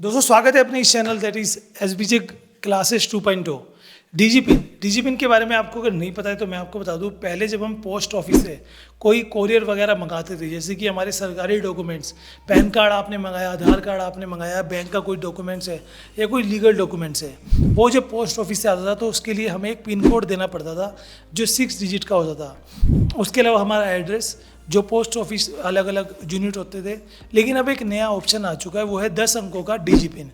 दोस्तों स्वागत है अपने इस चैनल दैट इज एसबीजे क्लासेस 2.0। डीजीपिन के बारे में आपको अगर नहीं पता है तो मैं आपको बता दूं। पहले जब हम पोस्ट ऑफिस से कोई कोरियर वगैरह मंगाते थे, जैसे कि हमारे सरकारी डॉक्यूमेंट्स, पैन कार्ड आपने मंगाया, आधार कार्ड आपने मंगाया, बैंक का कोई डॉक्यूमेंट्स है या कोई लीगल डॉक्यूमेंट्स है, वो जब पोस्ट ऑफिस से आता था तो उसके लिए हमें एक पिन कोड देना पड़ता था जो 6 डिजिट का होता था। उसके अलावा हमारा एड्रेस, जो पोस्ट ऑफिस अलग अलग यूनिट होते थे। लेकिन अब एक नया ऑप्शन आ चुका है, वो है 10 अंकों का डीजीपिन।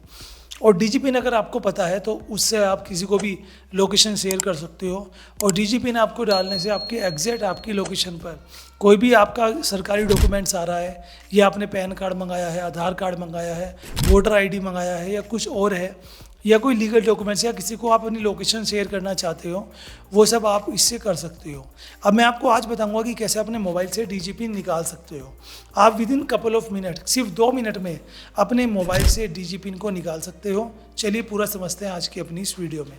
और डीजीपिन अगर आपको पता है तो उससे आप किसी को भी लोकेशन शेयर कर सकते हो। और डीजीपिन आपको डालने से आपकी एग्जैक्ट आपकी लोकेशन पर कोई भी आपका सरकारी डॉक्यूमेंट्स आ रहा है, या आपने पैन कार्ड मंगाया है, आधार कार्ड मंगाया है, वोटर आईडी मंगाया है, या कुछ और है, या कोई लीगल डॉक्यूमेंट्स, या किसी को आप अपनी लोकेशन शेयर करना चाहते हो, वो सब आप इससे कर सकते हो। अब मैं आपको आज बताऊंगा कि कैसे अपने मोबाइल से डीजीपिन निकाल सकते हो। आप with in couple of minute, सिर्फ 2 मिनट में अपने मोबाइल से डीजीपिन को निकाल सकते हो। चलिए पूरा समझते हैं आज की अपनी इस वीडियो में।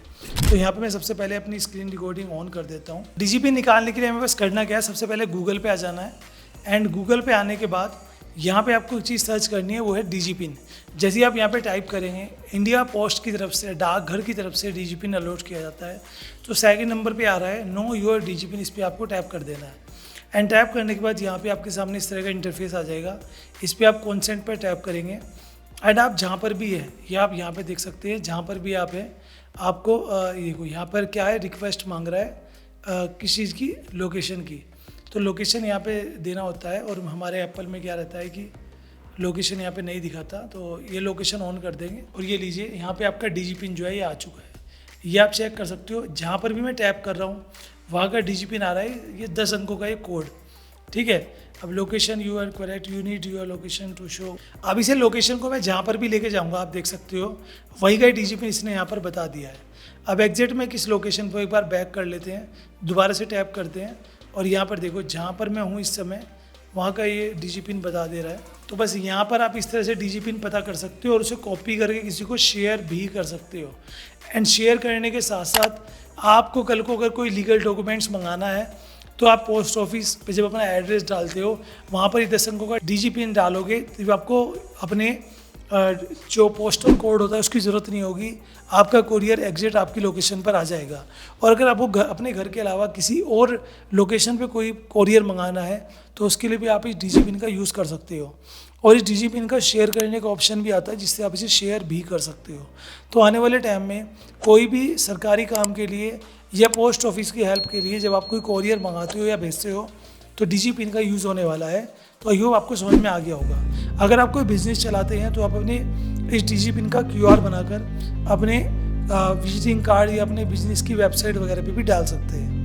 तो यहाँ पे मैं सबसे पहले अपनी स्क्रीन रिकॉर्डिंग ऑन कर देता हूँ। डीजीपिन निकालने के लिए हमें बस करना क्या है, सबसे पहले गूगल पे आ जाना है। एंड गूगल पे आने के बाद यहाँ पे आपको एक चीज़ सर्च करनी है, वो है डीजीपिन। जैसे ही आप यहाँ पे टाइप करेंगे, इंडिया पोस्ट की तरफ से, डाकघर की तरफ से डीजीपिन अलॉट किया जाता है। तो सेकंड नंबर पे आ रहा है नो योर डीजीपिन, इस पर आपको टैप कर देना है। एंड टैप करने के बाद यहाँ पे आपके सामने इस तरह का इंटरफेस आ जाएगा। इस पर आप कॉन्सेंट पर टैप करेंगे। एंड आप जहाँ पर भी है, ये आप यहाँ पर देख सकते हैं, जहाँ पर भी आप हैं आपको ये यहाँ पर क्या है, रिक्वेस्ट मांग रहा है किस चीज़ की, लोकेशन की। तो लोकेशन यहाँ पे देना होता है। और हमारे एप्पल में क्या रहता है कि लोकेशन यहाँ पे नहीं दिखाता, तो ये लोकेशन ऑन कर देंगे। और ये लीजिए, यहाँ पे आपका डीजीपिन जो है ये आ चुका है। ये आप चेक कर सकते हो, जहाँ पर भी मैं टैप कर रहा हूँ वहाँ का डीजीपिन आ रहा है। ये 10 अंकों का ये कोड, ठीक है। अब location you are correct, you need your location to show. अब इसे लोकेशन को मैं जहाँ पर भी लेके जाऊँगा, आप देख सकते हो वही का डीजीपिन इसने यहाँ पर बता दिया है। अब एग्जैक्ट में किस लोकेशन पर, एक बार बैक कर लेते हैं, दोबारा से टैप करते हैं, और यहाँ पर देखो जहाँ पर मैं हूँ इस समय वहाँ का ये डीजीपिन बता दे रहा है। तो बस यहाँ पर आप इस तरह से डीजीपिन पता कर सकते हो और उसे कॉपी करके किसी को शेयर भी कर सकते हो। एंड शेयर करने के साथ साथ आपको कल को अगर कोई लीगल डॉक्यूमेंट्स मंगाना है तो आप पोस्ट ऑफिस पे जब अपना एड्रेस डालते हो, वहाँ पर 10 अंकों का डीजीपिन डालोगे तो आपको अपने जो पोस्टल कोड होता है उसकी ज़रूरत नहीं होगी। आपका कोरियर एग्जैक्ट आपकी लोकेशन पर आ जाएगा। और अगर आपको अपने घर के अलावा किसी और लोकेशन पे कोई कोरियर मंगाना है तो उसके लिए भी आप इस डीजीपिन का यूज़ कर सकते हो। और इस डीजीपिन का शेयर करने का ऑप्शन भी आता है, जिससे आप इसे शेयर भी कर सकते हो। तो आने वाले टाइम में कोई भी सरकारी काम के लिए या पोस्ट ऑफिस की हेल्प के लिए जब आप कोई कोरियर मंगाते हो या भेजते हो तो डीजीपिन का यूज़ होने वाला है। तो आई होप आपको समझ में आ गया होगा। अगर आप कोई बिज़नेस चलाते हैं तो आप अपने इस डीजीपिन का QR बनाकर अपने विजिटिंग कार्ड या अपने बिजनेस की वेबसाइट वगैरह पे भी डाल सकते हैं।